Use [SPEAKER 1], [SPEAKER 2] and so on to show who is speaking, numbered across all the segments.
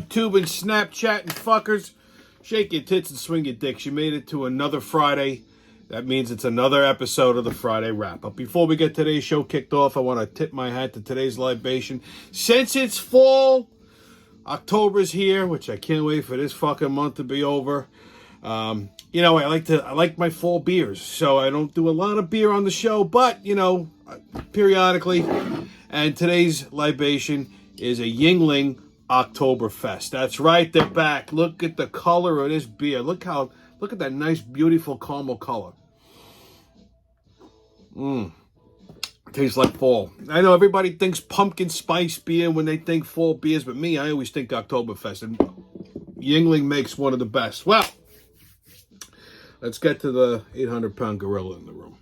[SPEAKER 1] YouTube and Snapchat and fuckers. Shake your tits and swing your dicks. You made it to another Friday. That means it's another episode of the Friday Wrap-Up. Before we get today's show kicked off, I want to tip my hat to today's libation. Since it's fall, October's here, which I can't wait for this fucking month to be over. You know, I like my fall beers, so I don't do a lot of beer on the show, but, you know, periodically. And today's libation is a Yuengling Oktoberfest. That's right, they're back. Look at the color of this beer. Look at that nice, beautiful caramel color. Tastes like fall. I know everybody thinks pumpkin spice beer when they think fall beers, but me, I always think Oktoberfest. And Yuengling makes one of the best. Well, let's get to the 800-pound gorilla in the room.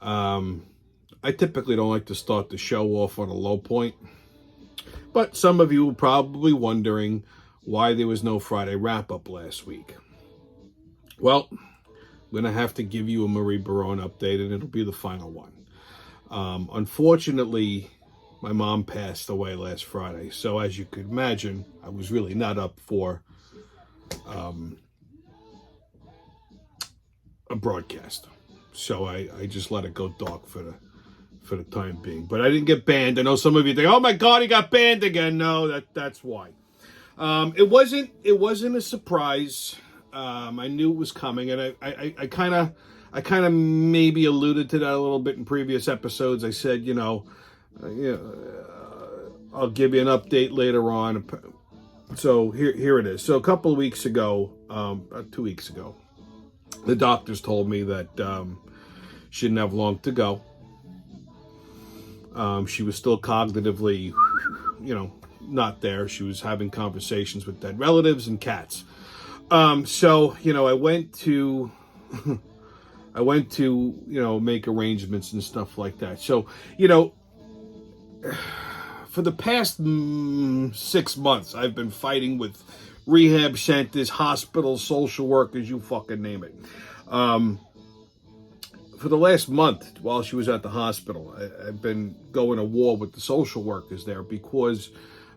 [SPEAKER 1] I typically don't like to start the show off on a low point, but some of you are probably wondering why there was no Friday wrap-up last week. Well, I'm going to have to give you a Marie Barone update, and it'll be the final one. Unfortunately, my mom passed away last Friday, so as you could imagine, I was really not up for a broadcast. So I just let it go dark for the time being. But I didn't get banned. I know some of you think, oh my God, he got banned again. No, that's why. It wasn't a surprise. I knew it was coming, and I kind of maybe alluded to that a little bit in previous episodes. I said, I'll give you an update later on. So here it is. So a couple of weeks ago, about 2 weeks ago, the doctors told me that she didn't have long to go. She was still cognitively, not there. She was having conversations with dead relatives and cats. So, I went to, make arrangements and stuff like that. So, for the past 6 months, I've been fighting with rehab centers, hospitals, social workers, you fucking name it. For the last month, while she was at the hospital, I've been going to war with the social workers there because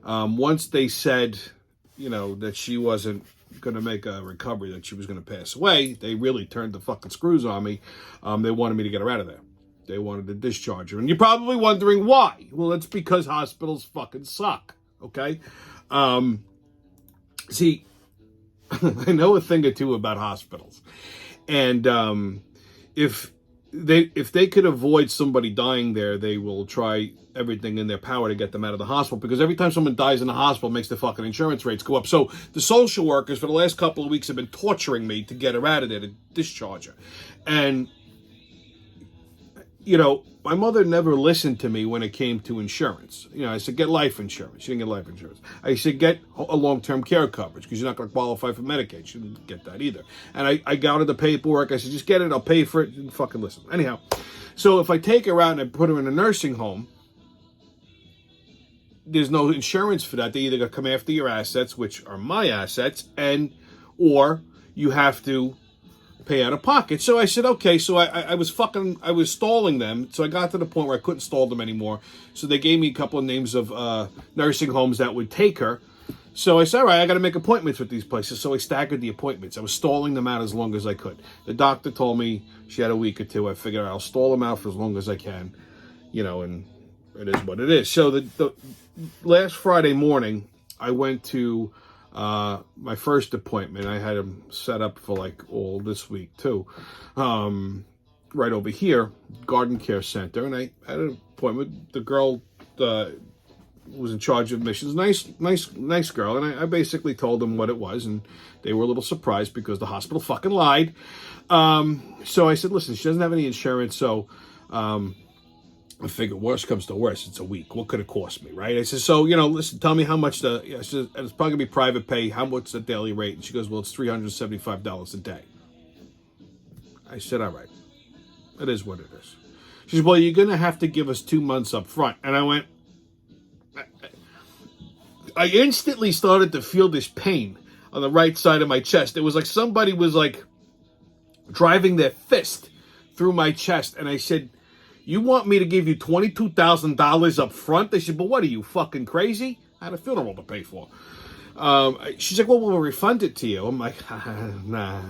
[SPEAKER 1] once they said, that she wasn't going to make a recovery, that she was going to pass away, they really turned the fucking screws on me. They wanted me to get her out of there. They wanted to discharge her. And you're probably wondering why. Well, it's because hospitals fucking suck, okay? See, I know a thing or two about hospitals. And if they could avoid somebody dying there, they will try everything in their power to get them out of the hospital, because every time someone dies in the hospital, it makes the fucking insurance rates go up. So the social workers for the last couple of weeks have been torturing me to get her out of there, to discharge her. And, my mother never listened to me when it came to insurance. I said, get life insurance. She didn't get life insurance. I said, get a long-term care coverage because you're not going to qualify for Medicaid. She didn't get that either. And I got her the paperwork. I said, just get it. I'll pay for it. And fucking listen. Anyhow, so if I take her out and I put her in a nursing home, there's no insurance for that. They either come after your assets, which are my assets, or you have to pay out of pocket. So I said, okay. So I was stalling them. So I got to the point where I couldn't stall them anymore. So they gave me a couple of names of nursing homes that would take her. So I said, all right, I got to make appointments with these places. So I staggered the appointments. I was stalling them out as long as I could. The told me she had a week or two. I figured I'll stall them out for as long as I can, and it is what it is. So the last Friday morning, I went to my first appointment. I had him set up for all this week too. Right over here, Garden Care Center, and I had an appointment. The girl was in charge of admissions. Nice girl, and I basically told them what it was, and they were a little surprised because the hospital fucking lied. So I said, listen, she doesn't have any insurance, so I figured worst comes to worst, it's a week. What could it cost me, right? I said, so, listen, tell me how much I said, and it's probably going to be private pay. How much the daily rate? And she goes, well, it's $375 a day. I said, all right. It is what it is. She said, well, you're going to have to give us 2 months up front. And I went, I instantly started to feel this pain on the right side of my chest. It was like somebody was driving their fist through my chest. And I said, you want me to give you $22,000 up front? They said, but what are you, fucking crazy? I had a funeral to pay for. She's like, well, we'll refund it to you. I'm like, nah.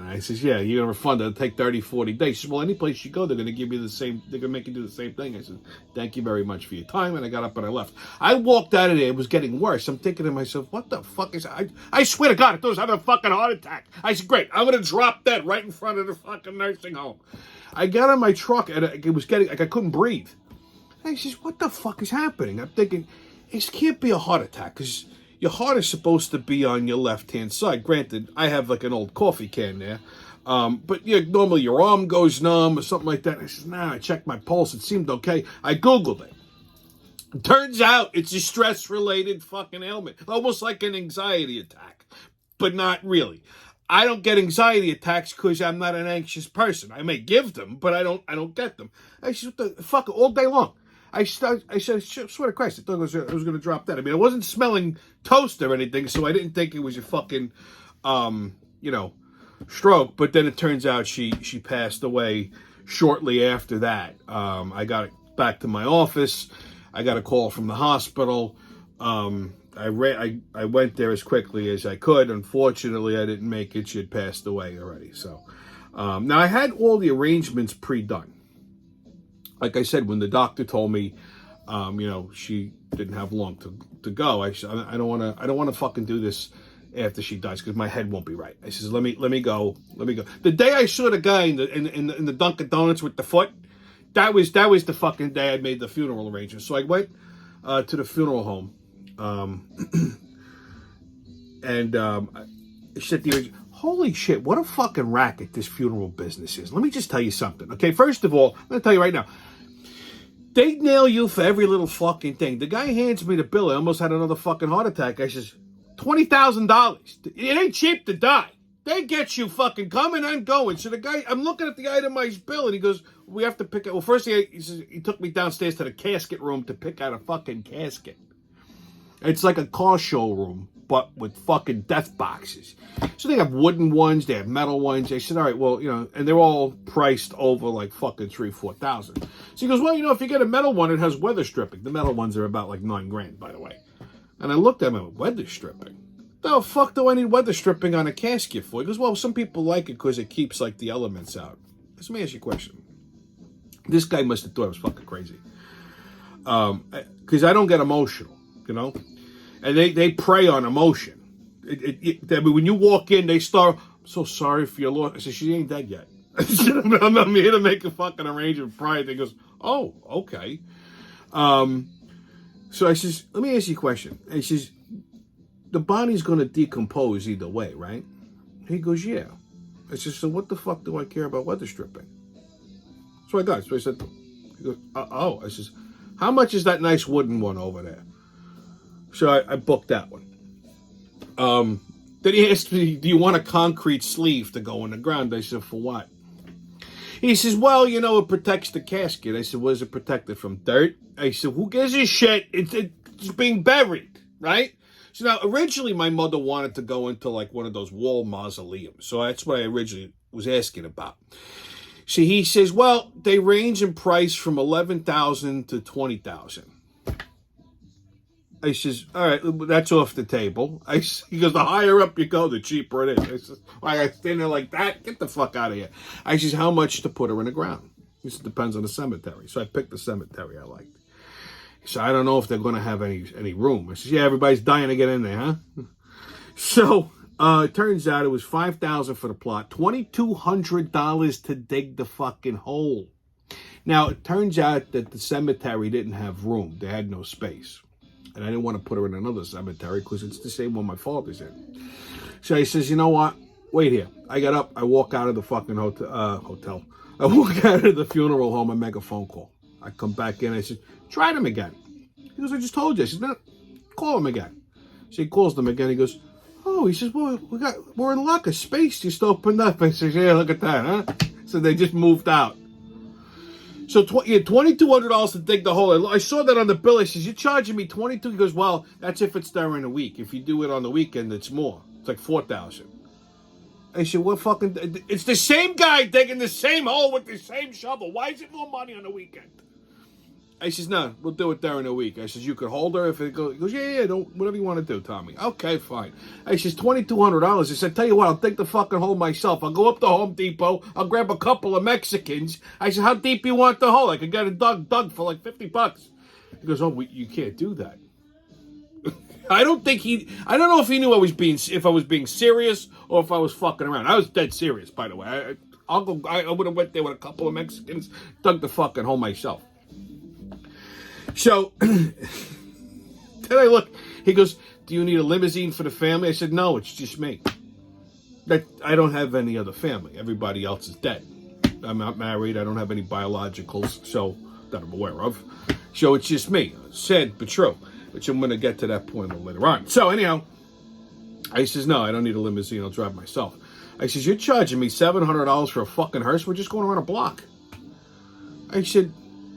[SPEAKER 1] I says, yeah, you're going to refund it. It'll take 30, 40 days. She says, well, any place you go, they're going to give you the same, they're going to make you do the same thing. I said, thank you very much for your time. And I got up and I left. I walked out of there. It was getting worse. I'm thinking to myself, what the fuck is that? I swear to God, I thought I was having a fucking heart attack. I said, great, I'm going to drop dead right in front of the fucking nursing home. I got in my truck and it was getting, like, I couldn't breathe. I says, what the fuck is happening? I'm thinking, it can't be a heart attack because your heart is supposed to be on your left-hand side. Granted, I have like an old coffee can there. But normally your arm goes numb or something like that. I said, nah, I checked my pulse. It seemed okay. I Googled it. Turns out it's a stress-related fucking ailment. Almost like an anxiety attack. But not really. I don't get anxiety attacks because I'm not an anxious person. I may give them, but I don't get them. I said, what the fuck, all day long. I said, swear to Christ, I thought I was going to drop that. I mean, I wasn't smelling toast or anything, so I didn't think it was a fucking, stroke. But then it turns out she passed away shortly after that. I got back to my office. I got a call from the hospital. I went there as quickly as I could. Unfortunately, I didn't make it. She had passed away already. So now I had all the arrangements pre-done. Like I said, when the doctor told me, she didn't have long to go, I said, I don't want to fucking do this after she dies because my head won't be right. I says, let me go. The day I saw the guy in the Dunkin' Donuts with the foot, that was the fucking day I made the funeral arrangement. So I went to the funeral home, and I said to you, holy shit, what a fucking racket this funeral business is. Let me just tell you something. Okay, first of all, I'm going to tell you right now. They nail you for every little fucking thing. The guy hands me the bill. I almost had another fucking heart attack. I says, $20,000. It ain't cheap to die. They get you fucking coming and going. So the guy, I'm looking at the itemized bill, and he goes, we have to pick it. Well, first he says he took me downstairs to the casket room to pick out a fucking casket. It's like a car showroom, but with fucking death boxes. So they have wooden ones, they have metal ones. They said, all right, well, and they're all priced over like fucking $3,000-$4,000. So he goes, well, if you get a metal one, it has weather stripping. The metal ones are about like $9,000, by the way. And I looked at him and went, weather stripping? The fuck do I need weather stripping on a casket for? He goes, well, some people like it because it keeps like the elements out. Let me ask you a question. This guy must have thought I was fucking crazy. Because I don't get emotional. And they prey on emotion. When you walk in, they start, I'm so sorry for your loss. I said, she ain't dead yet. I said, I'm here to make a fucking arrangement prior. They goes, oh, okay. So I says, let me ask you a question. And he says, the body's going to decompose either way, right? He goes, yeah. I said, so what the fuck do I care about weather stripping? So I got it. So I said, he goes, oh. I says, how much is that nice wooden one over there? So I booked that one. Then he asked me, do you want a concrete sleeve to go in the ground? I said, for what? He says, well, it protects the casket. I said, what is it protected from? Dirt? I said, who gives a shit? It's being buried, right? So now, originally, my mother wanted to go into like one of those wall mausoleums. So that's what I originally was asking about. So he says, well, they range in price from $11,000 to $20,000. I says, all right, that's off the table. He goes, the higher up you go, the cheaper it is. I says, I got to stand there like that? Get the fuck out of here. I says, how much to put her in the ground? He says, depends on the cemetery. So I picked the cemetery I liked. He said, I don't know if they're going to have any room. I says, yeah, everybody's dying to get in there, huh? So it turns out it was $5,000 for the plot, $2,200 to dig the fucking hole. Now, it turns out that the cemetery didn't have room. They had no space. And I didn't want to put her in another cemetery because it's the same one my father's in. So he says, you know what? Wait here. I got up. I walk out of the fucking hotel. I walk out of the funeral home and make a phone call. I come back in. I said, try them again. He goes, I just told you. I said, no, call them again. So he calls them again. He goes, oh, he says, well, we're in luck. A space just opened up. I said, yeah, look at that, huh? So they just moved out. So $2,200 to dig the hole. I saw that on the bill. I says, you're charging me $22. He goes, well, that's if it's during the week. If you do it on the weekend, it's more. It's like $4,000. I said, what fucking... It's the same guy digging the same hole with the same shovel. Why is it more money on the weekend? I says, no, we'll do it during the week. I says, you could hold her if it goes. He goes, yeah, don't, whatever you want to do, Tommy. Okay, fine. I says, $2,200. I said, tell you what, I'll take the fucking hole myself. I'll go up to Home Depot. I'll grab a couple of Mexicans. I said, how deep you want the hole? I could get it dug for like $50. He goes, oh, you can't do that. I don't know if he knew if I was being serious or if I was fucking around. I was dead serious, by the way. I would have went there with a couple of Mexicans, dug the fucking hole myself. So, then I look, he goes, do you need a limousine for the family? I said, no, it's just me. I don't have any other family. Everybody else is dead. I'm not married. I don't have any biologicals, so that I'm aware of. So it's just me. Sad but true. Which I'm going to get to that point a little later on. So anyhow, I says, no, I don't need a limousine. I'll drive myself. I says, you're charging me $700 for a fucking hearse? We're just going around a block. I said,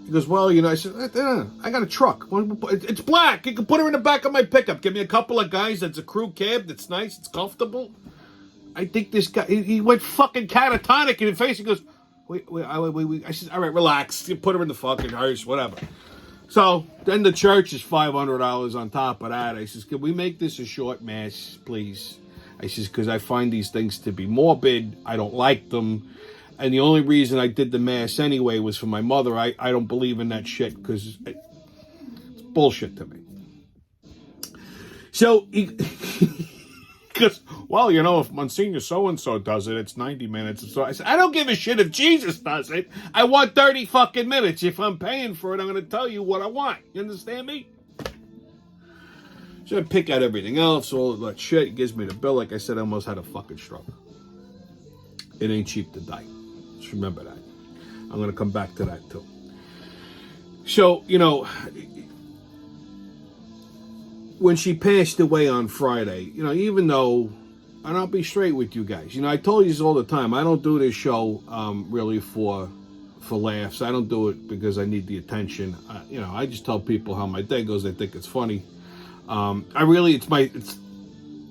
[SPEAKER 1] he goes, well, I said, I got a truck. It's black. You can put her in the back of my pickup. Give me a couple of guys. That's a crew cab. That's nice. It's comfortable. I think this guy, he went fucking catatonic in the face. He goes, wait. I said, all right, relax. You put her in the fucking hearse, whatever. So then the church is $500 on top of that. I says, can we make this a short mass, please? I says, because I find these things to be morbid. I don't like them. And the only reason I did the mass anyway was for my mother. I don't believe in that shit because it's bullshit to me. So he goes, well, if Monsignor so-and-so does it, it's 90 minutes. So I said, I don't give a shit if Jesus does it. I want 30 fucking minutes. If I'm paying for it, I'm going to tell you what I want. You understand me? So I pick out everything else, all that shit. He gives me the bill. Like I said, I almost had a fucking stroke. It ain't cheap to die. Just remember that. I'm going to come back to that too. So, when she passed away on Friday, even though, and I'll be straight with you guys, I told you this all the time, I don't do this show really for laughs. I don't do it because I need the attention. I just tell people how my day goes. They think it's funny. It's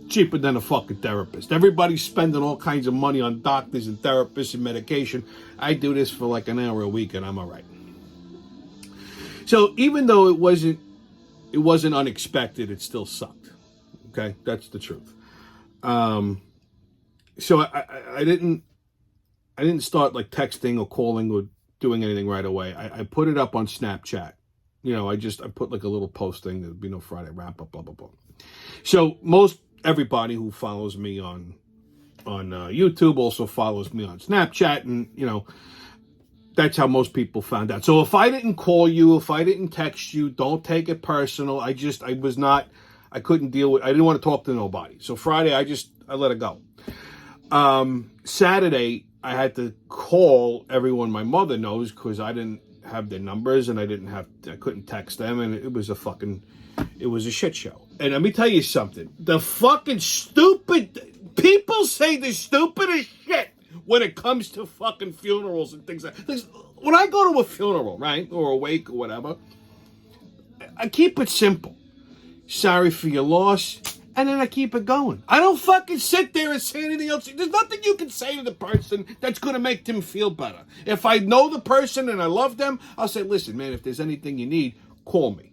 [SPEAKER 1] cheaper than a fucking therapist. Everybody's spending all kinds of money on doctors and therapists and medication. I do this for like an hour a week and I'm all right. So even though it wasn't unexpected, it still sucked. Okay, that's the truth. So I didn't start like texting or calling or doing anything right away. I put it up on Snapchat. I put like a little posting. There'd be no Friday wrap up, blah blah blah. So everybody who follows me on YouTube also follows me on Snapchat, and that's how most people found out. So if I didn't call you, if I didn't text you, don't take it personal. I couldn't deal with, I didn't want to talk to nobody. So Friday, I let it go. Saturday, I had to call everyone my mother knows because I didn't have their numbers and I couldn't text them, and it was a shit show. And let me tell you something. The fucking people say the stupidest shit when it comes to fucking funerals and things like that. When I go to a funeral, right, or a wake or whatever, I keep it simple. Sorry for your loss, and then I keep it going. I don't fucking sit there and say anything else. There's nothing you can say to the person that's going to make them feel better. If I know the person and I love them, I'll say, listen, man, if there's anything you need, call me.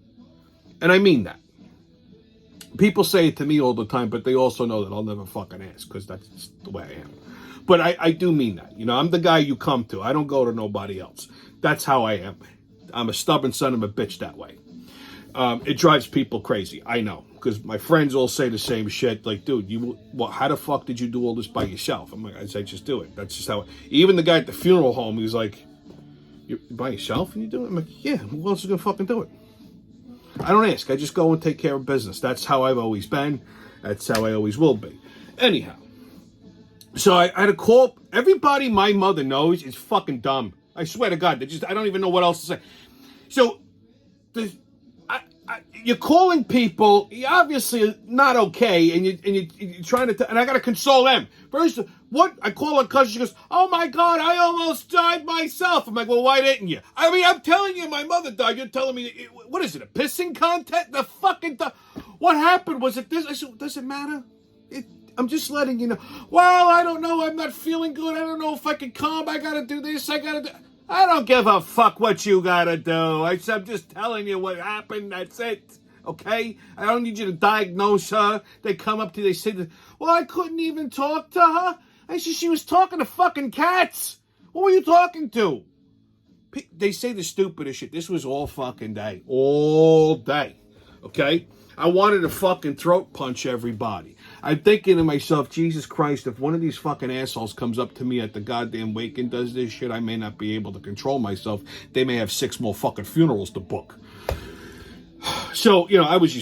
[SPEAKER 1] And I mean that. People say it to me all the time, but they also know that I'll never fucking ask because that's just the way I am. But I do mean that. I'm the guy you come to. I don't go to nobody else. That's how I am. I'm a stubborn son of a bitch that way. It drives people crazy. I know. Because my friends all say the same shit. Like, dude, how the fuck did you do all this by yourself? I'm like, I just do it. That's just how even the guy at the funeral home, he was like, you're by yourself and you do it? I'm like, yeah, who else is going to fucking do it? I don't ask. I just go and take care of business. That's how I've always been. That's how I always will be. Anyhow. So I had to call everybody my mother knows is fucking dumb. I swear to God, I don't even know what else to say. So you're calling people, you're obviously not okay, and you're trying to, and I got to console them. First, I call her cousin, she goes, oh my God, I almost died myself. I'm like, well, why didn't you? I mean, I'm telling you, my mother died. You're telling me, what is it, a pissing contest? What happened? Was it this? I said, does it matter? I'm just letting you know. Well, I don't know. I'm not feeling good. I don't know if I can come. I got to do this. I got to do... I don't give a fuck what you gotta do. I'm just telling you what happened. That's it. Okay? I don't need you to diagnose her. They come up to you, they say, well, I couldn't even talk to her. I said, she was talking to fucking cats. Who were you talking to? They say the stupidest shit. This was all fucking day. All day. Okay? I wanted to fucking throat punch everybody. I'm thinking to myself, Jesus Christ, if one of these fucking assholes comes up to me at the goddamn wake and does this shit, I may not be able to control myself. They may have 6 more fucking funerals to book. So, I was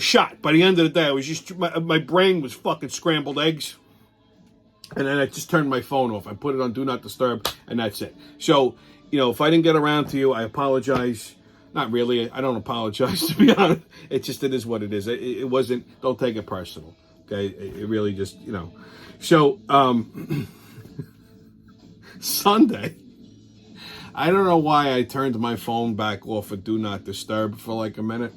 [SPEAKER 1] shot. By the end of the day, I was just, my brain was fucking scrambled eggs. And then I just turned my phone off. I put it on Do Not Disturb, and that's it. So, if I didn't get around to you, I apologize. Not really. I don't apologize, to be honest. It is what it is. It wasn't, don't take it personal. Okay? It really just, So, Sunday, I don't know why I turned my phone back off of Do Not Disturb for like a minute.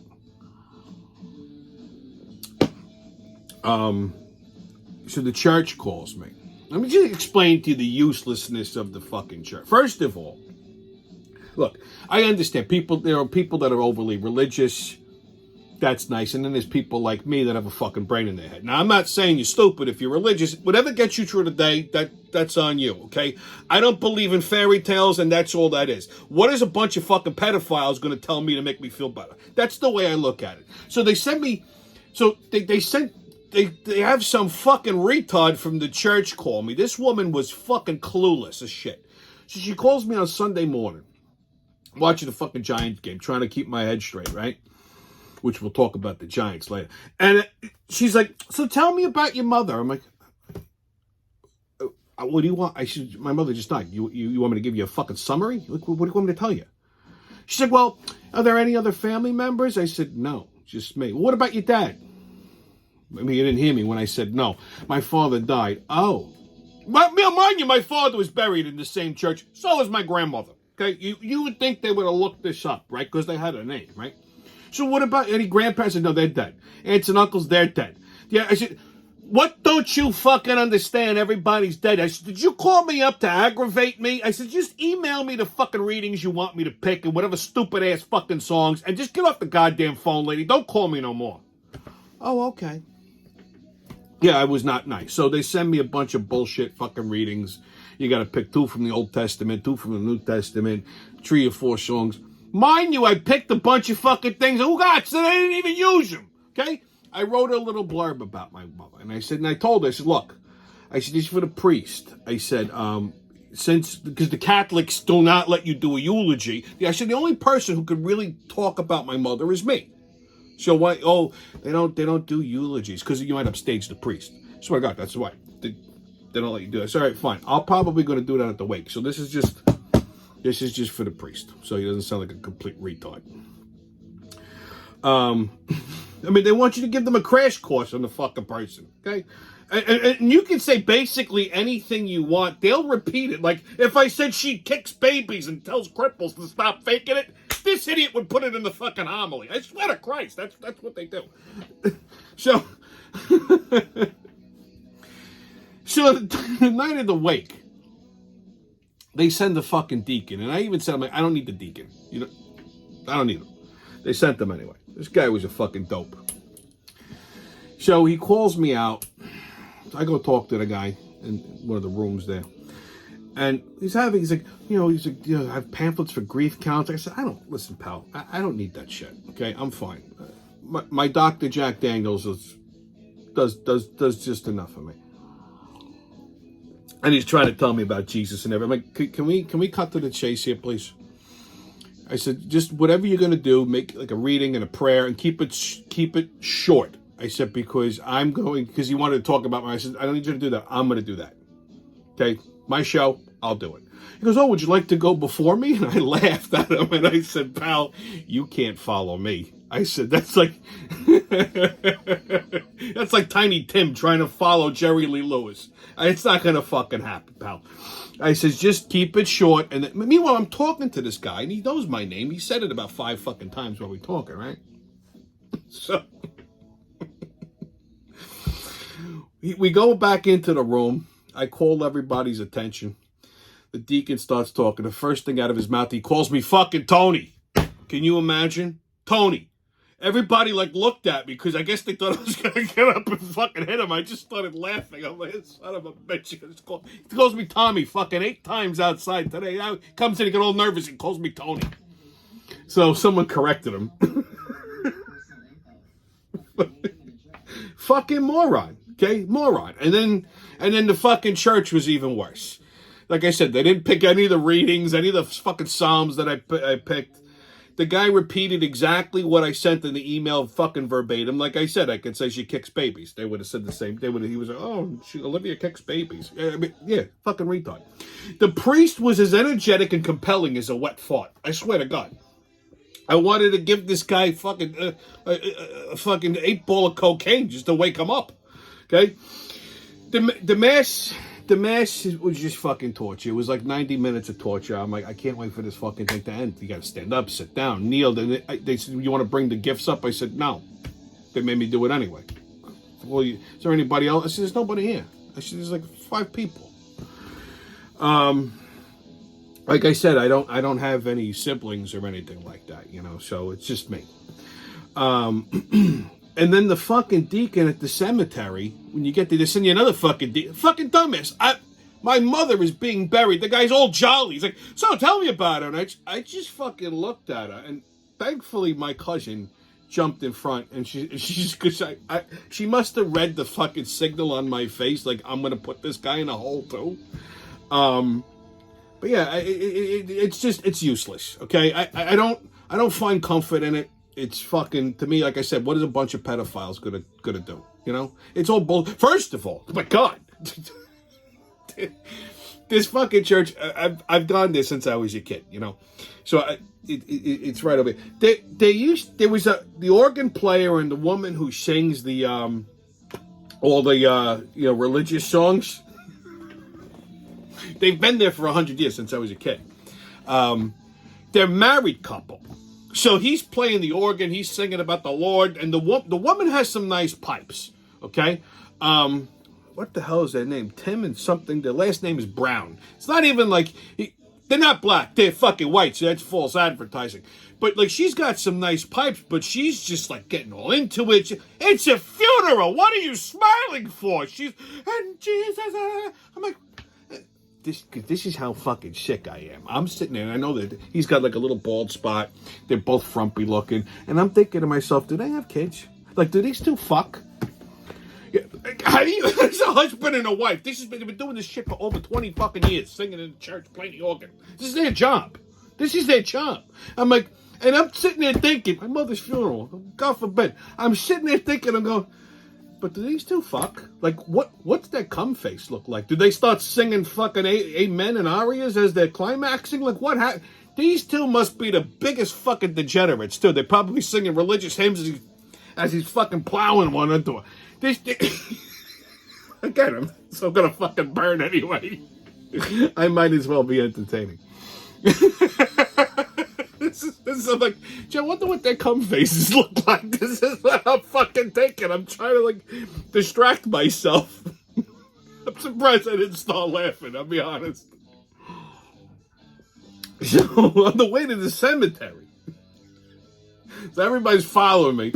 [SPEAKER 1] So the church calls me. Let me just explain to you the uselessness of the fucking church. First of all, look, I understand there are people that are overly religious. That's nice. And then there's people like me that have a fucking brain in their head. Now, I'm not saying you're stupid if you're religious. Whatever gets you through the day, that's on you, okay? I don't believe in fairy tales, and that's all that is. What is a bunch of fucking pedophiles going to tell me to make me feel better? That's the way I look at it. So they sent me... So they have some fucking retard from the church call me. This woman was fucking clueless as shit. So she calls me on Sunday morning, watching the fucking Giants game, trying to keep my head straight, right? Which we'll talk about the Giants later. And she's like, so tell me about your mother. I'm like, what do you want? I said, my mother just died. You want me to give you a fucking summary? Like, what do you want me to tell you? She said, well, are there any other family members? I said, no, just me. Well, what about your dad? I mean, you didn't hear me when I said no. My father died. Oh. Mind you, my father was buried in the same church. So was my grandmother. Okay? You would think they would have looked this up, right? Because they had a name, right? So what about any grandparents? I said, no, they're dead. Aunts and uncles, they're dead. Yeah, I said, what don't you fucking understand? Everybody's dead. I said, did you call me up to aggravate me? I said, just email me the fucking readings you want me to pick and whatever stupid ass fucking songs and just get off the goddamn phone, lady. Don't call me no more. Oh, okay. Yeah, I was not nice. So they send me a bunch of bullshit fucking readings. You got to pick 2 from the Old Testament, 2 from the New Testament, 3 or 4 songs. Mind you, I picked a bunch of fucking things. Who got? So they didn't even use them. Okay? I wrote a little blurb about my mother. And I told her, I said, look, this is for the priest. I said, because the Catholics do not let you do a eulogy. I said, the only person who could really talk about my mother is me. So why? Oh, they don't do eulogies because you might upstage the priest. I swear to God, that's why they don't let you do that. All right, fine. I'm probably going to do that at the wake. So this is just for the priest, so he doesn't sound like a complete retard. I mean, they want you to give them a crash course on the fucking person, okay? And you can say basically anything you want. They'll repeat it. Like if I said she kicks babies and tells cripples to stop faking it, this idiot would put it in the fucking homily. I swear to Christ, that's what they do. So the night of the wake, they send the fucking deacon, and I even said, I don't need the deacon. I don't need him. They sent them anyway. This guy was a fucking dope. So he calls me out. I go talk to the guy in one of the rooms there. And he's like, I have pamphlets for grief counseling. I said, listen, pal, I don't need that shit. Okay, I'm fine. My doctor, Jack Daniels, does just enough for me. And he's trying to tell me about Jesus and everything. I'm like, can we cut to the chase here, please? I said, just whatever you're going to do, make like a reading and a prayer and keep it short. I said, because he wanted to talk about me. I said, I don't need you to do that. I'm going to do that. Okay? My show, I'll do it. He goes, oh, would you like to go before me? And I laughed at him and I said, pal, you can't follow me. I said, that's like Tiny Tim trying to follow Jerry Lee Lewis. It's not going to fucking happen, pal. I says, just keep it short. And meanwhile, I'm talking to this guy and he knows my name. He said it about 5 fucking times while we're talking, right? So we go back into the room. I call everybody's attention. The deacon starts talking. The first thing out of his mouth, he calls me fucking Tony. Can you imagine? Tony. Everybody looked at me because I guess they thought I was gonna get up and fucking hit him. I just started laughing. I'm like, son of a bitch. He calls me Tommy fucking 8 times outside today. Now he comes in and get all nervous and calls me Tony. So someone corrected him. Fucking moron. Okay? Moron. And then the fucking church was even worse. Like I said, they didn't pick any of the readings, any of the fucking Psalms that I picked. The guy repeated exactly what I sent in the email, fucking verbatim. Like I said, I could say she kicks babies. They would have said the same. He was like, oh, Olivia kicks babies. Yeah, fucking retard. The priest was as energetic and compelling as a wet fart. I swear to God. I wanted to give this guy fucking a fucking 8-ball of cocaine just to wake him up. Okay? The mass was just fucking torture. It was like 90 minutes of torture. I'm like, I can't wait for this fucking thing to end. You got to stand up, sit down, kneel. They said, you want to bring the gifts up? I said, no. They made me do it anyway. Well, is there anybody else? I said, there's nobody here. I said, there's like 5 people. Like I said, I don't have any siblings or anything like that, so it's just me. And then the fucking deacon at the cemetery, when you get there, they send you another fucking fucking dumbass. My mother is being buried. The guy's all jolly. He's like, so tell me about her. And I just fucking looked at her, and thankfully my cousin jumped in front, and she must have read the fucking signal on my face, like I'm gonna put this guy in a hole too. But yeah, it's useless. Okay, I don't find comfort in it. It's fucking, to me, like I said, what is a bunch of pedophiles gonna do? It's all bull. First of all, my God, this fucking church. I've gone there since I was a kid. So it's right over here. There was the organ player and the woman who sings the all the religious songs. They've been there for 100 years since I was a kid. They're a married couple. So he's playing the organ, he's singing about the Lord, and the woman has some nice pipes, okay? What the hell is their name? Tim and something. Their last name is Brown. It's not even like, they're not black, they're fucking white, so that's false advertising. But she's got some nice pipes, but she's just getting all into it. It's a funeral, what are you smiling for? And Jesus, I'm like, This is how fucking sick I am. I'm sitting there, and I know that he's got a little bald spot. They're both frumpy looking. And I'm thinking to myself, do they have kids? Do they still fuck? How do you, it's a husband and a wife. They've been doing this shit for over 20 fucking years, singing in the church, playing the organ. This is their job. I'm like, and I'm sitting there thinking, my mother's funeral, God forbid. I'm sitting there thinking, I'm going, but do these two fuck? What's their cum face look like? Do they start singing fucking amen and arias as they're climaxing? What happened? These two must be the biggest fucking degenerates, too. They're probably singing religious hymns as he's fucking plowing one into her. I get him, so I'm gonna fucking burn anyway. I might as well be entertaining. This is like, I wonder what their cum faces look like. This is what I'm fucking thinking. I'm trying to distract myself. I'm surprised I didn't start laughing, I'll be honest. So on the way to the cemetery, so everybody's following me.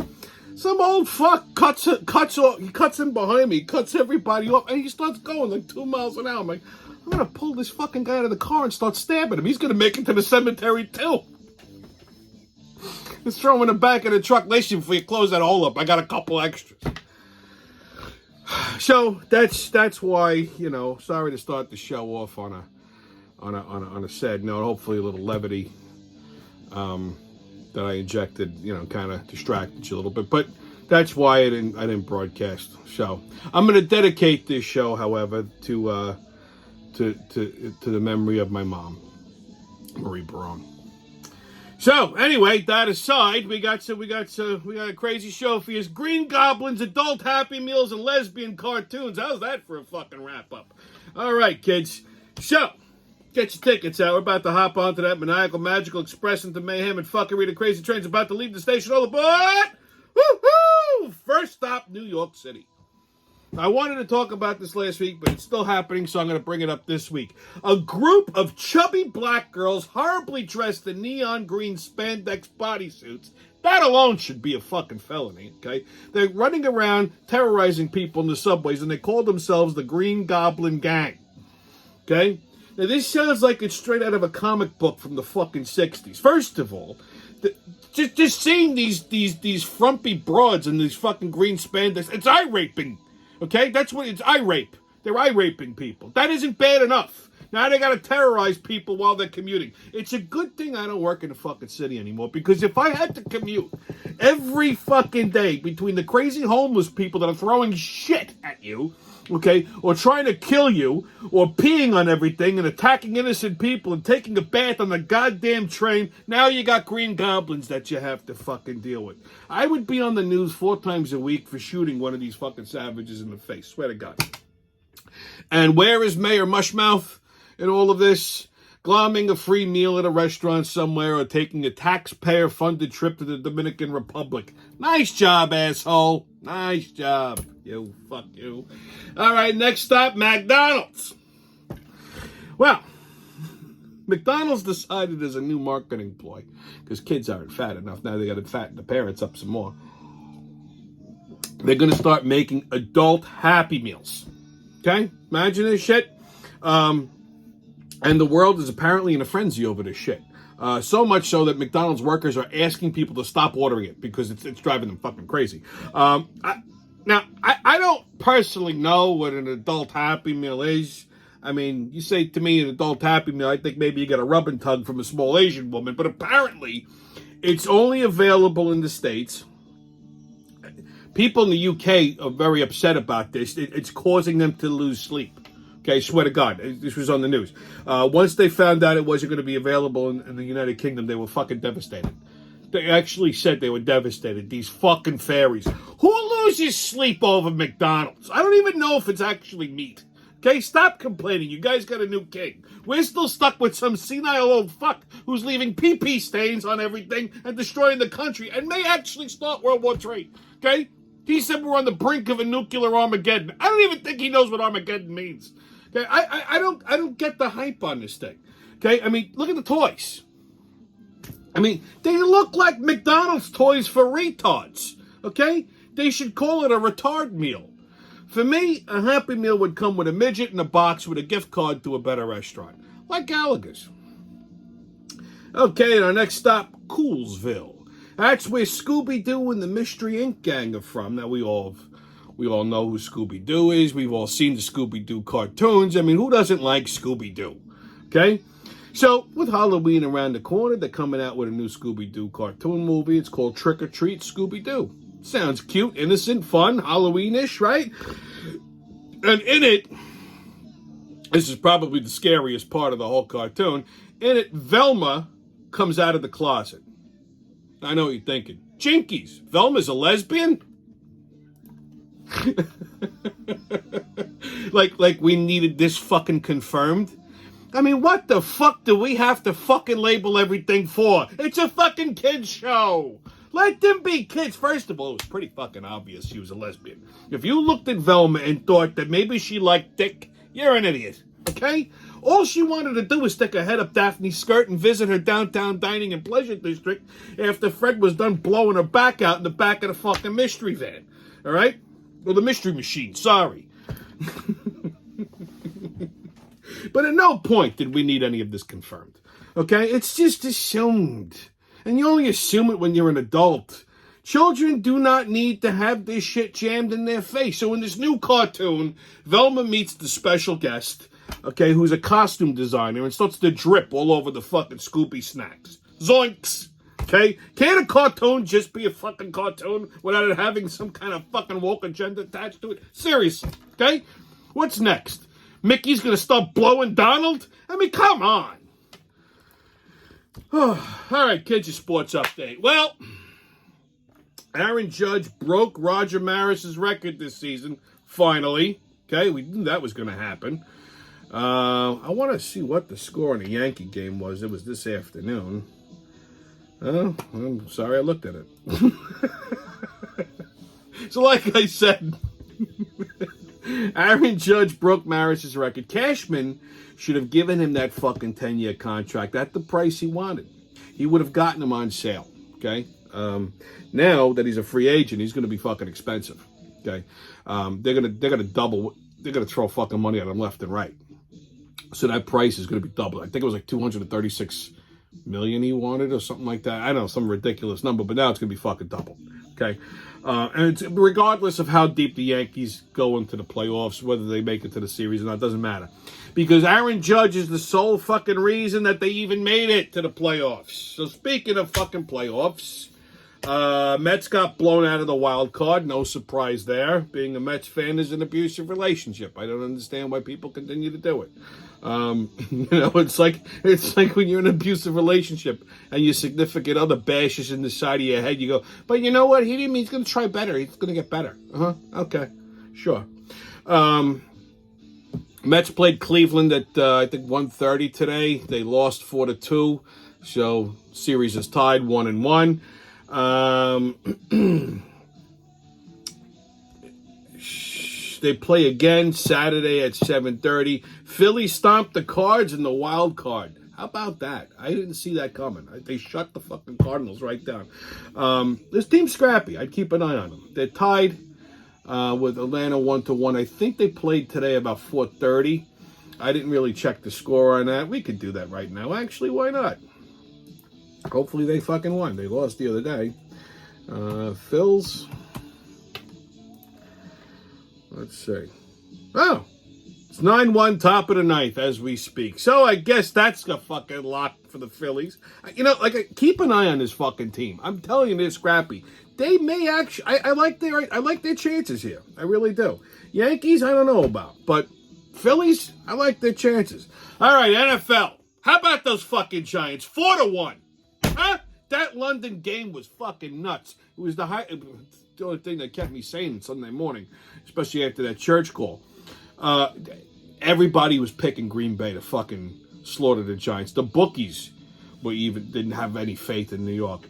[SPEAKER 1] Some old fuck cuts in behind me, cuts everybody off, and he starts going 2 miles an hour. I'm like, I'm gonna pull this fucking guy out of the car and start stabbing him. He's gonna make it to the cemetery too. Just throw him in the back of the truck. Listen, before you close that hole up, I got a couple extras. So that's why, sorry to start the show off on a sad note. Hopefully a little levity that I injected, kind of distracted you a little bit. But that's why I didn't broadcast. So I'm going to dedicate this show, however, to the memory of my mom, Marie Barone. So anyway, that aside, we got a crazy show for you. Green Goblins, adult Happy Meals, and lesbian cartoons. How's that for a fucking wrap up? All right, kids. So get your tickets out. We're about to hop onto that maniacal, magical, express into mayhem and fuckery. The crazy train's about to leave the station. All aboard! Woo-hoo! First stop, New York City. I wanted to talk about this last week, but it's still happening, so I'm going to bring it up this week. A group of chubby black girls horribly dressed in neon green spandex bodysuits. That alone should be a fucking felony, okay? They're running around terrorizing people in the subways, and they call themselves the Green Goblin Gang, okay? Now, this sounds like it's straight out of a comic book from the fucking 60s. First of all, just seeing these frumpy broads in these fucking green spandex, it's eye raping, okay? That's what it's, eye rape. They're eye raping people. That isn't bad enough. Now they gotta terrorize people while they're commuting. It's a good thing I don't work in the fucking city anymore, because if I had to commute every fucking day between the crazy homeless people that are throwing shit at you, okay, or trying to kill you, or peeing on everything and attacking innocent people and taking a bath on the goddamn train, now you got green goblins that you have to fucking deal with. I would be on the news 4 times a week for shooting one of these fucking savages in the face, swear to God. And where is Mayor Mushmouth in all of this? Glomming a free meal at a restaurant somewhere, or taking a taxpayer-funded trip to the Dominican Republic. Nice job, asshole. Nice job. You, fuck you. All right, next stop, McDonald's. Well, McDonald's decided as a new marketing ploy, because kids aren't fat enough. Now they got to fatten the parents up some more. They're going to start making adult Happy Meals. Okay? Imagine this shit. And the world is apparently in a frenzy over this shit. So much so that McDonald's workers are asking people to stop ordering it because it's driving them fucking crazy. I don't personally know what an adult Happy Meal is. I mean, you say to me an adult Happy Meal, I think maybe you get a rub and tug from a small Asian woman, but apparently it's only available in the States. People in the UK are very upset about this. It's causing them to lose sleep. Okay, swear to God, this was on the news. Once they found out it wasn't going to be available in the United Kingdom, they were fucking devastated. They actually said they were devastated. These fucking fairies. Who loses sleep over McDonald's? I don't even know if it's actually meat. Okay, stop complaining. You guys got a new king. We're still stuck with some senile old fuck who's leaving pee-pee stains on everything and destroying the country and may actually start World War III. Okay? He said we're on the brink of a nuclear Armageddon. I don't even think he knows what Armageddon means. Okay, I don't get the hype on this thing. Okay, I mean, look at the toys. I mean, they look like McDonald's toys for retards. Okay, they should call it a retard meal. For me, a Happy Meal would come with a midget in a box with a gift card to a better restaurant, like Gallagher's. Okay, and our next stop, Coolsville. That's where Scooby-Doo and the Mystery Inc. gang are from. Now we all know who Scooby-Doo is. We've all seen the Scooby-Doo cartoons. I mean, who doesn't like Scooby-Doo? Okay? So, with Halloween around the corner, they're coming out with a new Scooby-Doo cartoon movie. It's called Trick or Treat Scooby-Doo. Sounds cute, innocent, fun, Halloween-ish, right? And in it, this is probably the scariest part of the whole cartoon, in it, Velma comes out of the closet. I know what you're thinking. Jinkies, Velma's a lesbian? like we needed this fucking confirmed? I mean, what the fuck do we have to fucking label everything for? It's a fucking kids show. Let them be kids. First of all, it was pretty fucking obvious she was a lesbian. If you looked at Velma and thought that maybe she liked dick, you're an idiot. Okay? All she wanted to do was stick her head up Daphne's skirt and visit her downtown dining and pleasure district after Fred was done blowing her back out in the back of the fucking mystery van. All right? Or the mystery machine, sorry. But at no point did we need any of this confirmed. Okay? It's just assumed. And you only assume it when you're an adult. Children do not need to have this shit jammed in their face. So in this new cartoon, Velma meets the special guest, okay, who's a costume designer, and starts to drip all over the fucking Scooby snacks. Zoinks! Okay? Can't a cartoon just be a fucking cartoon without it having some kind of fucking woke agenda attached to it? Seriously, okay? What's next? Mickey's gonna start blowing Donald? I mean, come on. All right, kids, your sports update. Well, Aaron Judge broke Roger Maris's record this season, finally. Okay, we knew that was going to happen. I want to see what the score in the Yankee game was. It was this afternoon. Oh, I'm sorry I looked at it. So like I said, Aaron Judge broke Maris's record. Cashman should have given him that fucking 10-year contract at the price he wanted. He would have gotten him on sale. Okay. Now that he's a free agent, he's going to be fucking expensive. Okay. They're gonna double. They're gonna throw fucking money at him left and right. So that price is going to be double. I think it was like $236 million he wanted or something like that. I don't know, some ridiculous number, but now it's going to be fucking double. Okay. And it's regardless of how deep the Yankees go into the playoffs, whether they make it to the series or not, doesn't matter. Because Aaron Judge is the sole fucking reason that they even made it to the playoffs. So speaking of fucking playoffs, Mets got blown out of the wild card. No surprise there. Being a Mets fan is an abusive relationship. I don't understand why people continue to do it. It's like when you're in an abusive relationship and your significant other bashes in the side of your head. You go, but you know what? He didn't mean he's going to try better. He's going to get better. Okay, sure. Mets played Cleveland at I think 1:30 today. They lost 4-2, so series is tied 1-1. They play again Saturday at 7:30. Philly stomped the Cards in the wild card. How about that? I didn't see that coming. They shut the fucking Cardinals right down. This team's scrappy. I'd keep an eye on them. They're tied with Atlanta 1-1. I think they played today about 4:30. I didn't really check the score on that. We could do that right now. Actually, why not? Hopefully they fucking won. They lost the other day. Phils. Let's see. Oh, it's 9-1, top of the ninth as we speak. So I guess that's a fucking lock for the Phillies. Keep an eye on this fucking team. I'm telling you, they're scrappy. They may actually. I like their chances here. I really do. Yankees, I don't know about, but Phillies, I like their chances. All right, NFL. How about those fucking Giants? 4-1. Huh? That London game was fucking nuts. It was the only thing that kept me sane Sunday morning, especially after that church call. Everybody was picking Green Bay to fucking slaughter the Giants. The bookies didn't have any faith in New York.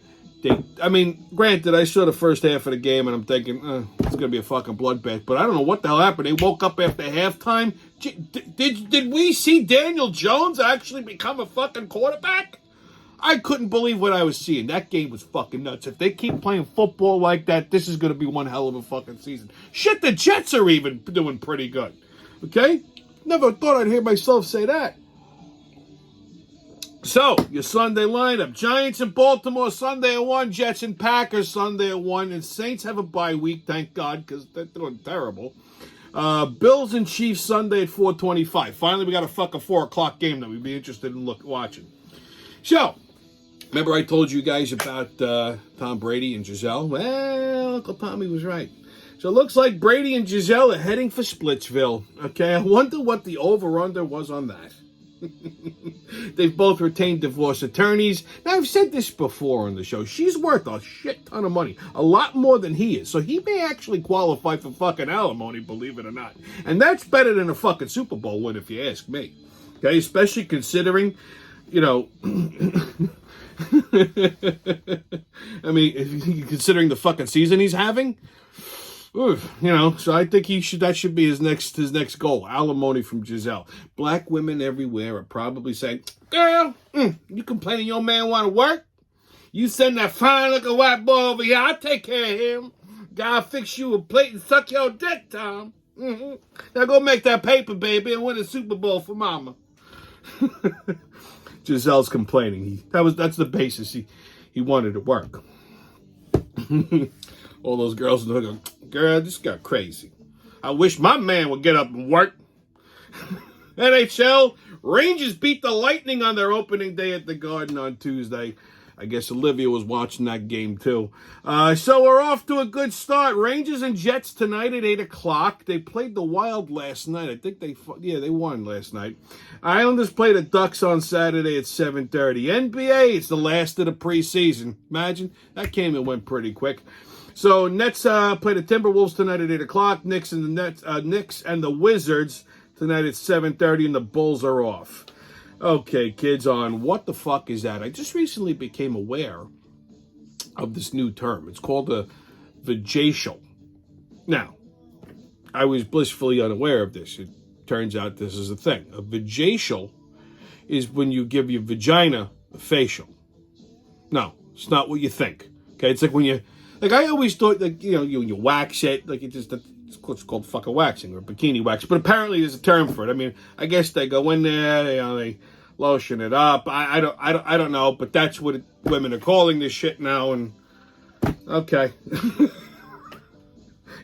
[SPEAKER 1] Granted, I saw the first half of the game and I'm thinking, it's going to be a fucking bloodbath. But I don't know what the hell happened. They woke up after halftime. Did we see Daniel Jones actually become a fucking quarterback? I couldn't believe what I was seeing. That game was fucking nuts. If they keep playing football like that, this is going to be one hell of a fucking season. Shit, the Jets are even doing pretty good. Okay? Never thought I'd hear myself say that. So, your Sunday lineup. Giants and Baltimore Sunday at 1. Jets and Packers Sunday at 1. And Saints have a bye week, thank God, because they're doing terrible. Bills and Chiefs Sunday at 4:25. Finally, we got a fucking 4 o'clock game that we'd be interested in watching. So, remember I told you guys about Tom Brady and Giselle? Well, Uncle Tommy was right. So it looks like Brady and Giselle are heading for Splitsville. Okay, I wonder what the over-under was on that. They've both retained divorce attorneys. Now, I've said this before on the show. She's worth a shit ton of money. A lot more than he is. So he may actually qualify for fucking alimony, believe it or not. And that's better than a fucking Super Bowl win, if you ask me. Okay, especially considering, considering the fucking season he's having. Oof, so I think that should be his next goal. Alimony from Giselle. Black women everywhere are probably saying, girl, you complaining your man want to work? You send that fine looking white boy over here, I'll take care of him. Gotta fix you a plate and suck your dick, Tom. Now go make that paper, baby, and win a Super Bowl for mama. Giselle's complaining. That's the basis. He wanted to work. All those girls are going, girl, this got crazy. I wish my man would get up and work. NHL, Rangers beat the Lightning on their opening day at the Garden on Tuesday. I guess Olivia was watching that game too. So we're off to a good start. Rangers and Jets tonight at 8 o'clock. They played the Wild last night. I think they won last night. Islanders played the Ducks on Saturday at 7:30. NBA, it's the last of the preseason. Imagine, that came and went pretty quick. So Nets play the Timberwolves tonight at 8 o'clock. Knicks and the Wizards tonight at 7:30, and the Bulls are off. Okay, kids, on what the fuck is that? I just recently became aware of this new term. It's called a vajacial. Now, I was blissfully unaware of this. It turns out this is a thing. A vajacial is when you give your vagina a facial. No, it's not what you think. Okay, it's like when you, like I always thought that, you wax it, like it's called fucking waxing or bikini wax. But apparently there's a term for it. I mean, I guess they go in there, they lotion it up. I don't know, but that's what women are calling this shit now. And okay,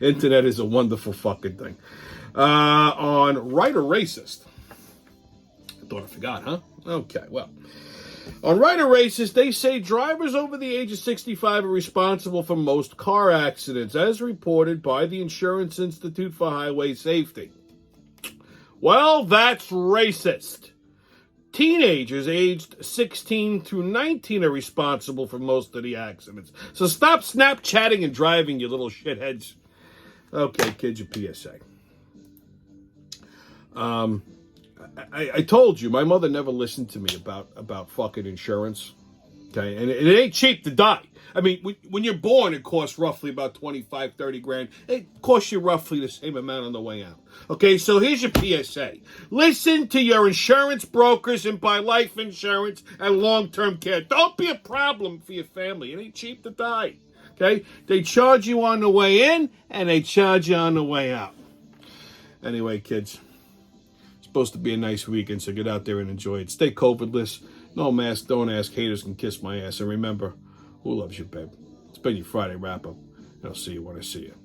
[SPEAKER 1] internet is a wonderful fucking thing. On Right or Racist. I thought I forgot, huh? Okay, well. On Right or Racist, they say drivers over the age of 65 are responsible for most car accidents, as reported by the Insurance Institute for Highway Safety. Well, that's racist. Teenagers aged 16 through 19 are responsible for most of the accidents. So stop Snapchatting and driving, you little shitheads. Okay, kids, your PSA. I told you, my mother never listened to me about fucking insurance. Okay, and it ain't cheap to die. I mean, when you're born, it costs roughly about 25, 30 grand. It costs you roughly the same amount on the way out. Okay, so here's your PSA. Listen to your insurance brokers and buy life insurance and long-term care. Don't be a problem for your family. It ain't cheap to die. Okay, they charge you on the way in and they charge you on the way out. Anyway, kids. Supposed to be a nice weekend, so get out there and enjoy it. Stay COVIDless. No mask, don't ask. Haters can kiss my ass. And remember, who loves you, babe? It's been your Friday wrap-up, and I'll see you when I see you.